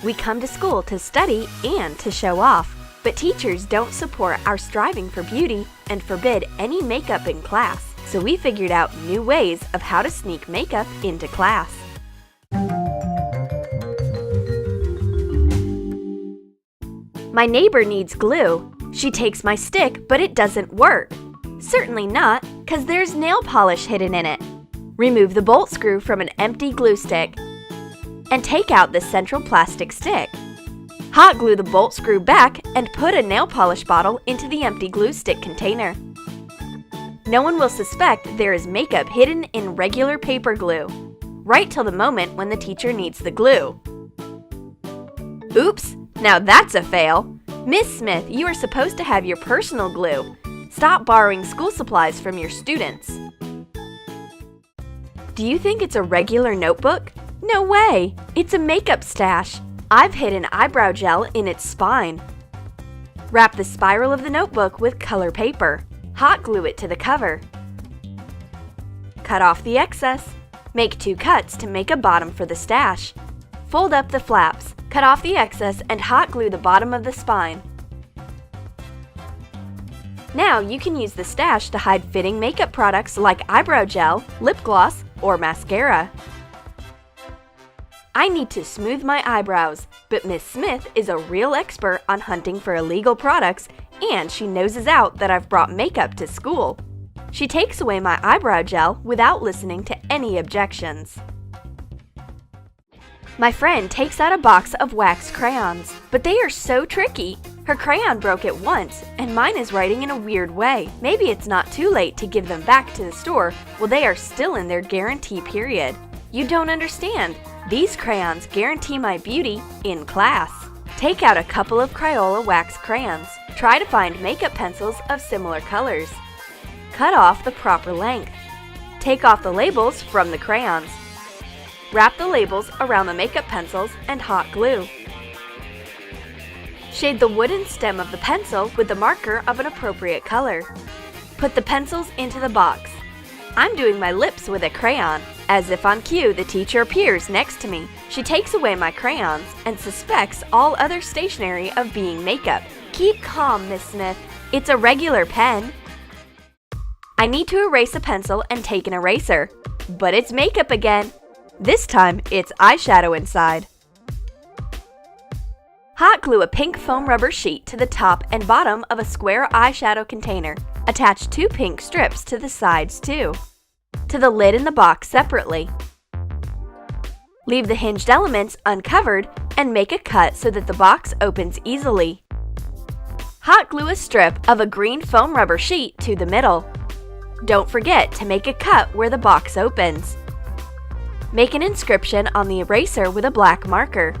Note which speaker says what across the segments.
Speaker 1: We come to school to study and to show off, but teachers don't support our striving for beauty and forbid any makeup in class. So we figured out new ways of how to sneak makeup into class. My neighbor needs glue. She takes my stick, but it doesn't work. Certainly not, because there's nail polish hidden in it. Remove the bolt screw from an empty glue stick and take out the central plastic stick. Hot glue the bolt screw back and put a nail polish bottle into the empty glue stick container. No one will suspect there is makeup hidden in regular paper glue, right till the moment when the teacher needs the glue. Oops, now that's a fail. Miss Smith, you are supposed to have your personal glue. Stop borrowing school supplies from your students. Do you think it's a regular notebook? No way! It's a makeup stash. I've hidden eyebrow gel in its spine. Wrap the spiral of the notebook with color paper. Hot glue it to the cover. Cut off the excess. Make 2 cuts to make a bottom for the stash. Fold up the flaps. Cut off the excess and hot glue the bottom of the spine. Now you can use the stash to hide fitting makeup products like eyebrow gel, lip gloss, or mascara. I need to smooth my eyebrows, but Miss Smith is a real expert on hunting for illegal products, and she noses out that I've brought makeup to school. She takes away my eyebrow gel without listening to any objections. My friend takes out a box of wax crayons, but they are so tricky. Her crayon broke at once, and mine is writing in a weird way. Maybe it's not too late to give them back to the store while they are still in their guarantee period. You don't understand. These crayons guarantee my beauty in class. Take out a couple of Crayola wax crayons. Try to find makeup pencils of similar colors. Cut off the proper length. Take off the labels from the crayons. Wrap the labels around the makeup pencils and hot glue. Shade the wooden stem of the pencil with the marker of an appropriate color. Put the pencils into the box. I'm doing my lips with a crayon. As if on cue, the teacher appears next to me. She takes away my crayons and suspects all other stationery of being makeup. Keep calm, Miss Smith. It's a regular pen. I need to erase a pencil and take an eraser. But it's makeup again. This time, it's eyeshadow inside. Hot glue a pink foam rubber sheet to the top and bottom of a square eyeshadow container. Attach 2 pink strips to the sides too. To the lid in the box separately. Leave the hinged elements uncovered and make a cut so that the box opens easily. Hot glue a strip of a green foam rubber sheet to the middle. Don't forget to make a cut where the box opens. Make an inscription on the eraser with a black marker.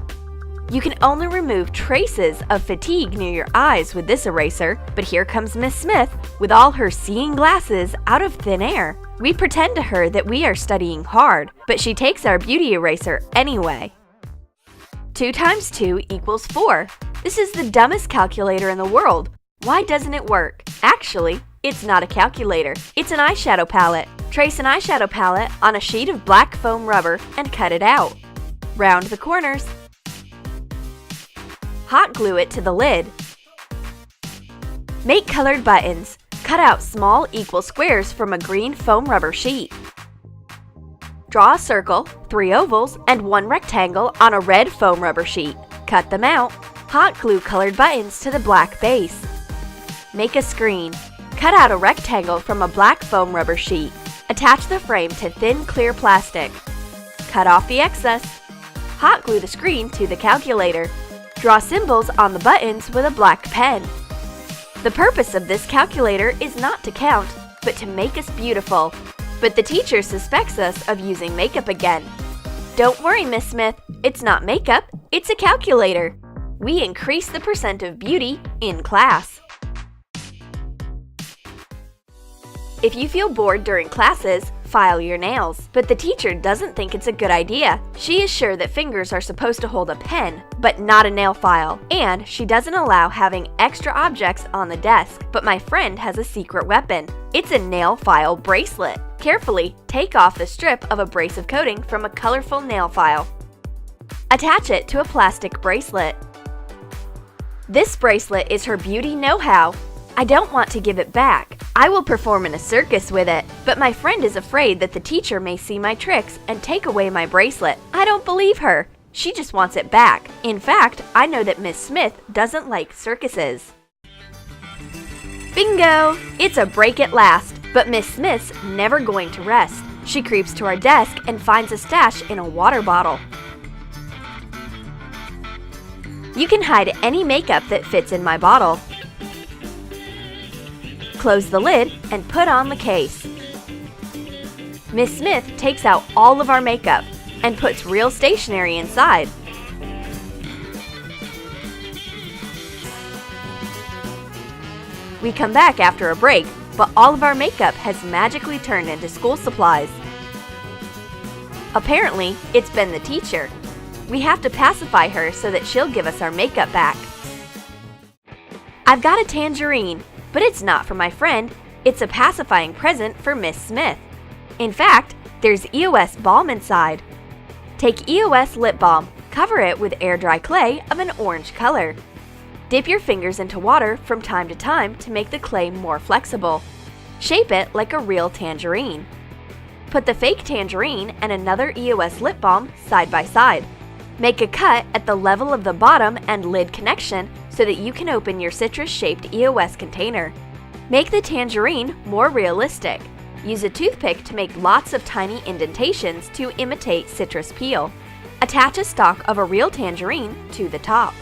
Speaker 1: You can only remove traces of fatigue near your eyes with this eraser, but here comes Miss Smith with all her seeing glasses out of thin air. We pretend to her that we are studying hard, but she takes our beauty eraser anyway. 2 times 2 equals 4. This is the dumbest calculator in the world. Why doesn't it work? Actually, it's not a calculator. It's an eyeshadow palette. Trace an eyeshadow palette on a sheet of black foam rubber and cut it out. Round the corners. Hot glue it to the lid. Make colored buttons. Cut out small equal squares from a green foam rubber sheet. Draw a circle, 3 ovals, and 1 rectangle on a red foam rubber sheet. Cut them out. Hot glue colored buttons to the black base. Make a screen. Cut out a rectangle from a black foam rubber sheet. Attach the frame to thin clear plastic. Cut off the excess. Hot glue the screen to the calculator. Draw symbols on the buttons with a black pen. The purpose of this calculator is not to count, but to make us beautiful. But the teacher suspects us of using makeup again. Don't worry, Miss Smith. It's not makeup, it's a calculator. We increase the percent of beauty in class. If you feel bored during classes, file your nails. But the teacher doesn't think it's a good idea. She is sure that fingers are supposed to hold a pen, but not a nail file. And she doesn't allow having extra objects on the desk. But my friend has a secret weapon. It's a nail file bracelet. Carefully take off the strip of abrasive coating from a colorful nail file. Attach it to a plastic bracelet. This bracelet is her beauty know-how. I don't want to give it back. I will perform in a circus with it, but my friend is afraid that the teacher may see my tricks and take away my bracelet. I don't believe her. She just wants it back. In fact, I know that Miss Smith doesn't like circuses. Bingo! It's a break at last, but Miss Smith's never going to rest. She creeps to our desk and finds a stash in a water bottle. You can hide any makeup that fits in my bottle. Close the lid and put on the case. Miss Smith takes out all of our makeup and puts real stationery inside. We come back after a break, but all of our makeup has magically turned into school supplies. Apparently, it's been the teacher. We have to pacify her so that she'll give us our makeup back. I've got a tangerine, but it's not for my friend. It's a pacifying present for Miss Smith. In fact, there's EOS balm inside. Take EOS lip balm, cover it with air dry clay of an orange color. Dip your fingers into water from time to time to make the clay more flexible. Shape it like a real tangerine. Put the fake tangerine and another EOS lip balm side by side. Make a cut at the level of the bottom and lid connection so that you can open your citrus-shaped EOS container. Make the tangerine more realistic. Use a toothpick to make lots of tiny indentations to imitate citrus peel. Attach a stalk of a real tangerine to the top.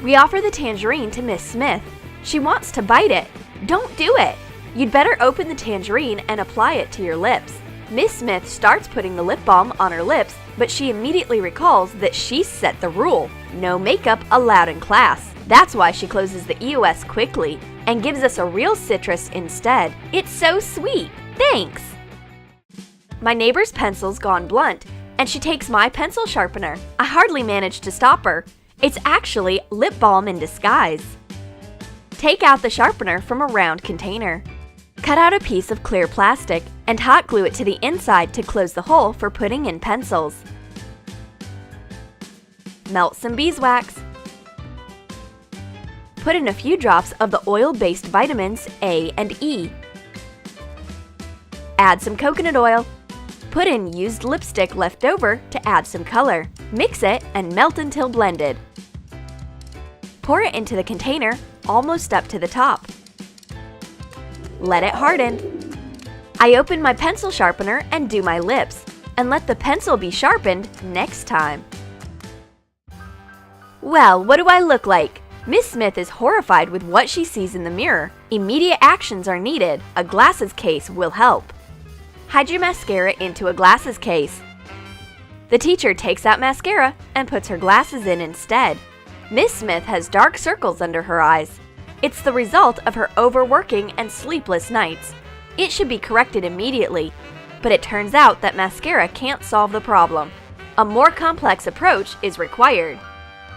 Speaker 1: We offer the tangerine to Miss Smith. She wants to bite it. Don't do it! You'd better open the tangerine and apply it to your lips. Miss Smith starts putting the lip balm on her lips, but she immediately recalls that she set the rule. No makeup allowed in class. That's why she closes the EOS quickly and gives us a real citrus instead. It's so sweet. Thanks! My neighbor's pencil's gone blunt, and she takes my pencil sharpener. I hardly manage to stop her. It's actually lip balm in disguise. Take out the sharpener from a round container. Cut out a piece of clear plastic and hot glue it to the inside to close the hole for putting in pencils. Melt some beeswax. Put in a few drops of the oil-based vitamins A and E. Add some coconut oil. Put in used lipstick left over to add some color. Mix it and melt until blended. Pour it into the container, almost up to the top. Let it harden. I open my pencil sharpener and do my lips, and let the pencil be sharpened next time. Well, what do I look like? Miss Smith is horrified with what she sees in the mirror. Immediate actions are needed. A glasses case will help. Hide your mascara into a glasses case. The teacher takes out mascara and puts her glasses in instead. Miss Smith has dark circles under her eyes. It's the result of her overworking and sleepless nights. It should be corrected immediately, but it turns out that mascara can't solve the problem. A more complex approach is required.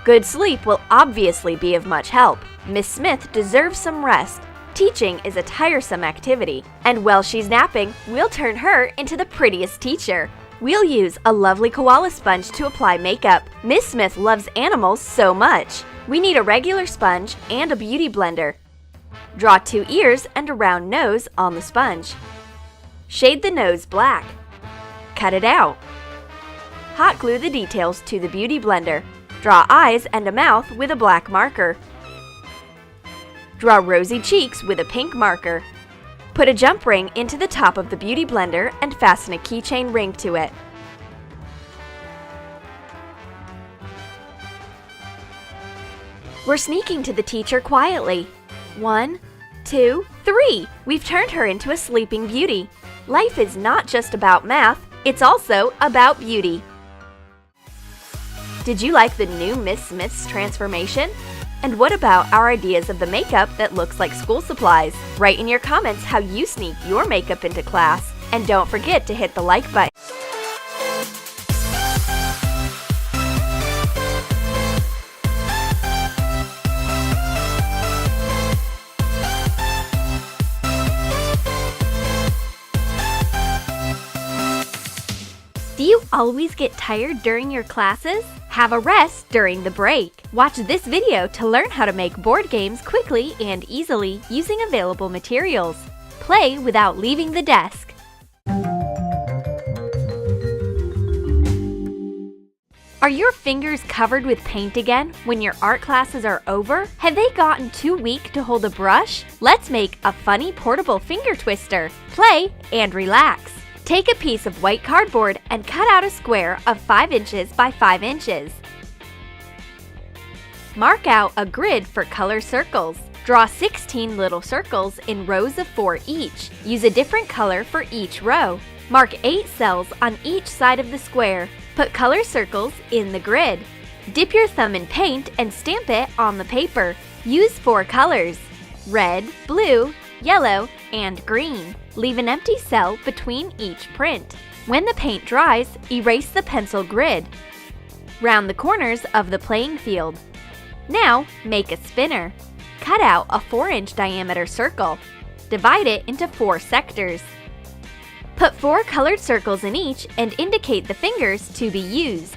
Speaker 1: Good sleep will obviously be of much help. Miss Smith deserves some rest. Teaching is a tiresome activity, and while she's napping, we'll turn her into the prettiest teacher. We'll use a lovely koala sponge to apply makeup. Miss Smith loves animals so much. We need a regular sponge and a beauty blender. Draw 2 ears and a round nose on the sponge. Shade the nose black. Cut it out. Hot glue the details to the beauty blender. Draw eyes and a mouth with a black marker. Draw rosy cheeks with a pink marker. Put a jump ring into the top of the beauty blender and fasten a keychain ring to it. We're sneaking to the teacher quietly. 1, 2, 3! We've turned her into a sleeping beauty. Life is not just about math, it's also about beauty. Did you like the new Miss Smith's transformation? And what about our ideas of the makeup that looks like school supplies? Write in your comments how you sneak your makeup into class. And don't forget to hit the like button. Do you always get tired during your classes? Have a rest during the break. Watch this video to learn how to make board games quickly and easily using available materials. Play without leaving the desk. Are your fingers covered with paint again when your art classes are over? Have they gotten too weak to hold a brush? Let's make a funny portable finger twister. Play and relax. Take a piece of white cardboard and cut out a square of 5 inches by 5 inches. Mark out a grid for color circles. Draw 16 little circles in rows of 4 each. Use a different color for each row. Mark 8 cells on each side of the square. Put color circles in the grid. Dip your thumb in paint and stamp it on the paper. Use 4 colors: red, blue, yellow, and green. Leave an empty cell between each print. When the paint dries, erase the pencil grid. Round the corners of the playing field. Now, make a spinner. Cut out a 4-inch diameter circle. Divide it into 4 sectors. Put 4 colored circles in each and indicate the fingers to be used.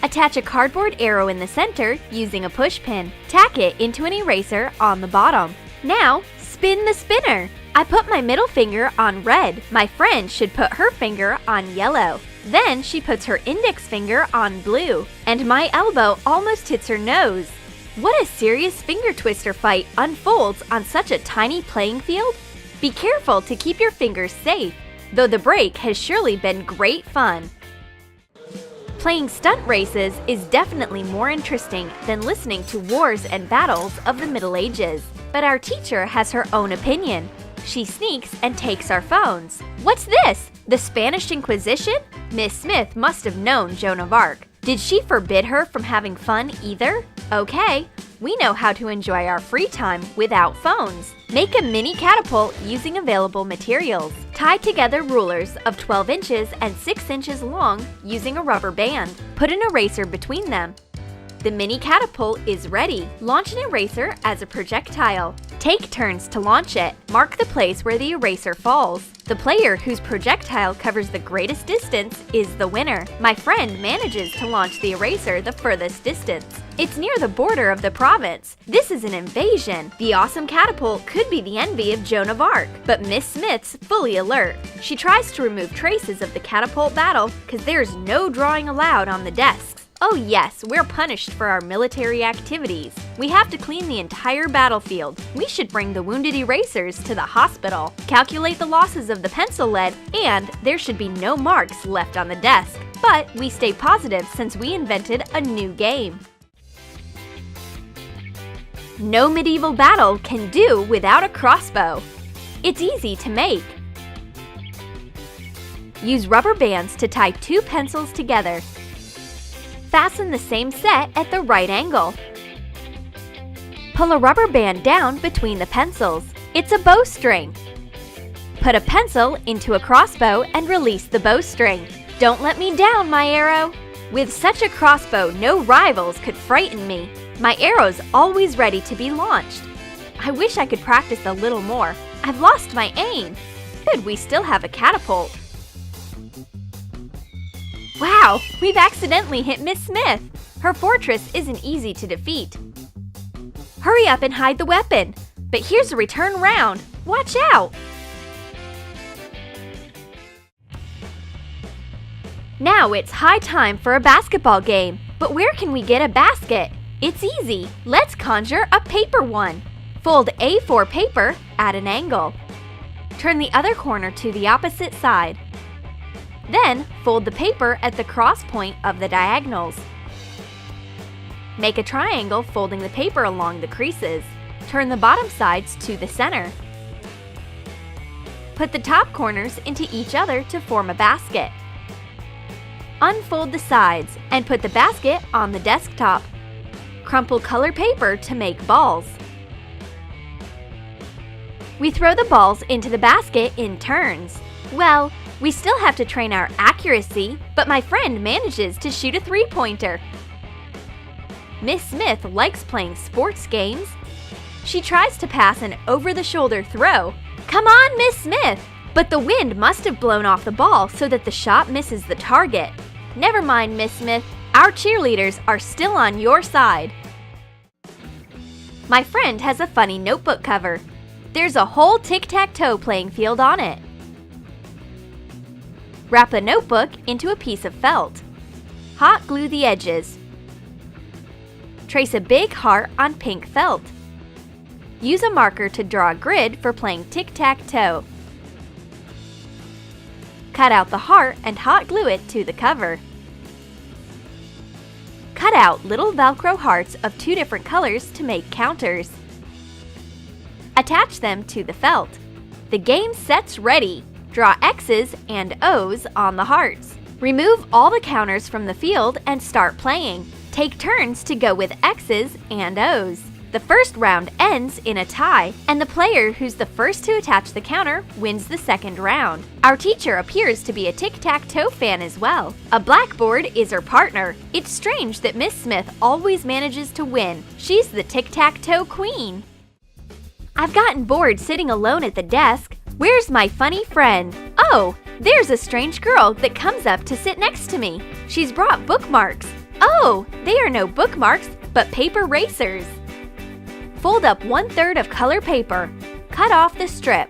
Speaker 1: Attach a cardboard arrow in the center using a push pin. Tack it into an eraser on the bottom. Now, spin the spinner. I put my middle finger on red. My friend should put her finger on yellow. Then she puts her index finger on blue. And my elbow almost hits her nose. What a serious finger twister fight unfolds on such a tiny playing field. Be careful to keep your fingers safe, though the break has surely been great fun. Playing stunt races is definitely more interesting than listening to wars and battles of the Middle Ages. But our teacher has her own opinion. She sneaks and takes our phones. What's this? The Spanish Inquisition? Miss Smith must have known Joan of Arc. Did she forbid her from having fun either? Okay, we know how to enjoy our free time without phones. Make a mini catapult using available materials. Tie together rulers of 12 inches and 6 inches long using a rubber band. Put an eraser between them. The mini catapult is ready. Launch an eraser as a projectile. Take turns to launch it. Mark the place where the eraser falls. The player whose projectile covers the greatest distance is the winner. My friend manages to launch the eraser the furthest distance. It's near the border of the province. This is an invasion. The awesome catapult could be the envy of Joan of Arc, but Miss Smith's fully alert. She tries to remove traces of the catapult battle because there's no drawing allowed on the desks. Oh yes, we're punished for our military activities. We have to clean the entire battlefield. We should bring the wounded erasers to the hospital. Calculate the losses of the pencil lead, and there should be no marks left on the desk. But we stay positive since we invented a new game. No medieval battle can do without a crossbow. It's easy to make. Use rubber bands to tie 2 pencils together. Fasten the same set at the right angle. Pull a rubber band down between the pencils. It's a bowstring. Put a pencil into a crossbow and release the bowstring. Don't let me down, my arrow. With such a crossbow, no rivals could frighten me. My arrow's always ready to be launched. I wish I could practice a little more. I've lost my aim. Good, we still have a catapult. Wow, we've accidentally hit Miss Smith. Her fortress isn't easy to defeat. Hurry up and hide the weapon. But here's a return round. Watch out! Now it's high time for a basketball game. But where can we get a basket? It's easy. Let's conjure a paper one. Fold A4 paper at an angle. Turn the other corner to the opposite side. Then, fold the paper at the cross point of the diagonals. Make a triangle folding the paper along the creases. Turn the bottom sides to the center. Put the top corners into each other to form a basket. Unfold the sides and put the basket on the desktop. Crumple color paper to make balls. We throw the balls into the basket in turns. Well, we still have to train our accuracy, but my friend manages to shoot a 3-pointer. Miss Smith likes playing sports games. She tries to pass an over-the-shoulder throw. Come on, Miss Smith! But the wind must have blown off the ball so that the shot misses the target. Never mind, Miss Smith. Our cheerleaders are still on your side. My friend has a funny notebook cover. There's a whole tic-tac-toe playing field on it. Wrap a notebook into a piece of felt. Hot glue the edges. Trace a big heart on pink felt. Use a marker to draw a grid for playing tic-tac-toe. Cut out the heart and hot glue it to the cover. Cut out little Velcro hearts of 2 different colors to make counters. Attach them to the felt. The game set's ready. Draw X's and O's on the hearts. Remove all the counters from the field and start playing. Take turns to go with X's and O's. The first round ends in a tie, and the player who's the first to attach the counter wins the second round. Our teacher appears to be a tic-tac-toe fan as well. A blackboard is her partner. It's strange that Miss Smith always manages to win. She's the tic-tac-toe queen. I've gotten bored sitting alone at the desk. Where's my funny friend? Oh, there's a strange girl that comes up to sit next to me. She's brought bookmarks. Oh, they are no bookmarks, but paper racers. Fold up 1/3 of color paper. Cut off the strip.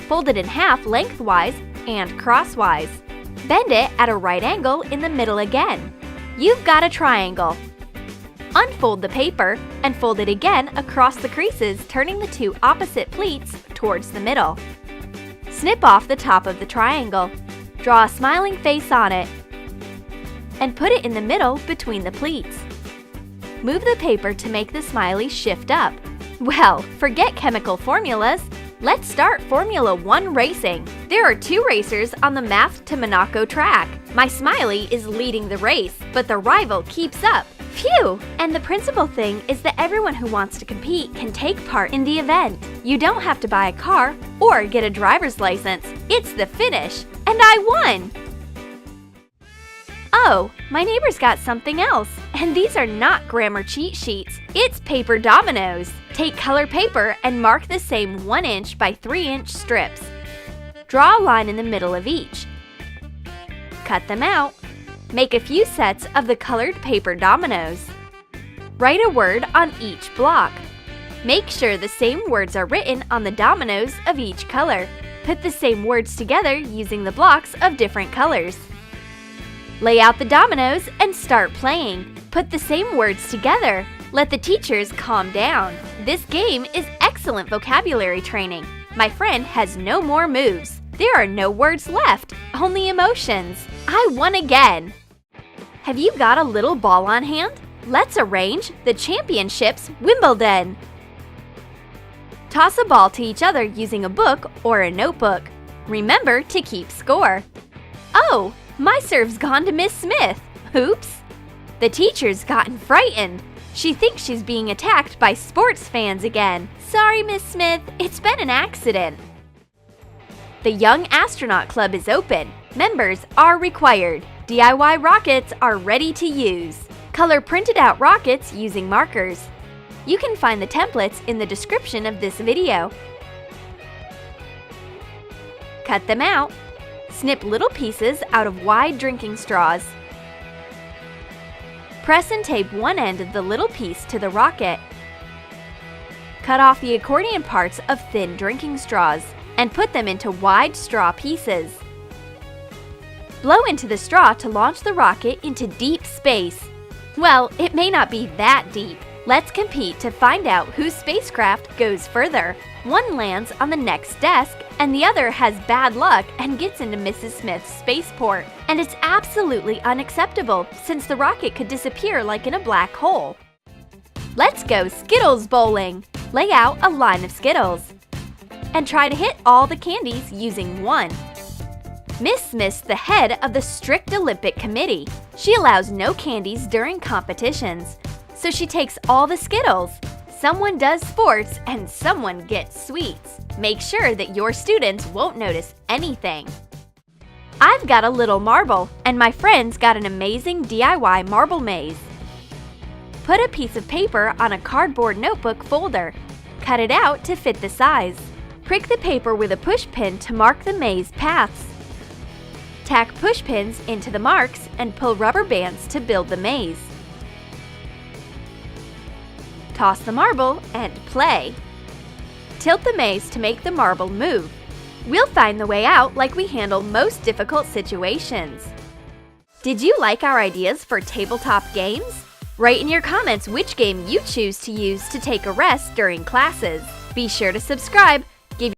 Speaker 1: Fold it in half lengthwise and crosswise. Bend it at a right angle in the middle again. You've got a triangle. Unfold the paper and fold it again across the creases, turning the 2 opposite pleats towards the middle. Snip off the top of the triangle. Draw a smiling face on it and put it in the middle between the pleats. Move the paper to make the smiley shift up. Well, forget chemical formulas. Let's start Formula 1 racing. There are 2 racers on the Math to Monaco track. My smiley is leading the race, but the rival keeps up. Phew! And the principal thing is that everyone who wants to compete can take part in the event. You don't have to buy a car or get a driver's license. It's the finish, and I won! Oh, my neighbor's got something else, and these are not grammar cheat sheets. It's paper dominoes. Take color paper and mark the same 1-inch by 3-inch strips. Draw a line in the middle of each. Cut them out. Make a few sets of the colored paper dominoes. Write a word on each block. Make sure the same words are written on the dominoes of each color. Put the same words together using the blocks of different colors. Lay out the dominoes and start playing. Put the same words together. Let the teachers calm down. This game is excellent vocabulary training. My friend has no more moves. There are no words left, only emotions. I won again! Have you got a little ball on hand? Let's arrange the Championships Wimbledon. Toss a ball to each other using a book or a notebook. Remember to keep score. Oh, my serve's gone to Miss Smith. Oops! The teacher's gotten frightened. She thinks she's being attacked by sports fans again. Sorry, Miss Smith, it's been an accident. The Young Astronaut Club is open. Members are required. DIY rockets are ready to use. Color printed out rockets using markers. You can find the templates in the description of this video. Cut them out. Snip little pieces out of wide drinking straws. Press and tape one end of the little piece to the rocket. Cut off the accordion parts of thin drinking straws and put them into wide straw pieces. Blow into the straw to launch the rocket into deep space. Well, it may not be that deep. Let's compete to find out whose spacecraft goes further. One lands on the next desk, and the other has bad luck and gets into Mrs. Smith's spaceport. And it's absolutely unacceptable, since the rocket could disappear like in a black hole. Let's go Skittles bowling! Lay out a line of Skittles. And try to hit all the candies using one. Miss Smith's the head of the strict Olympic committee. She allows no candies during competitions. So she takes all the Skittles. Someone does sports and someone gets sweets. Make sure that your students won't notice anything. I've got a little marble, and my friend's got an amazing DIY marble maze. Put a piece of paper on a cardboard notebook folder. Cut it out to fit the size. Prick the paper with a push pin to mark the maze paths. Tack push pins into the marks and pull rubber bands to build the maze. Toss the marble and play. Tilt the maze to make the marble move. We'll find the way out like we handle most difficult situations. Did you like our ideas for tabletop games? Write in your comments which game you choose to use to take a rest during classes. Be sure to subscribe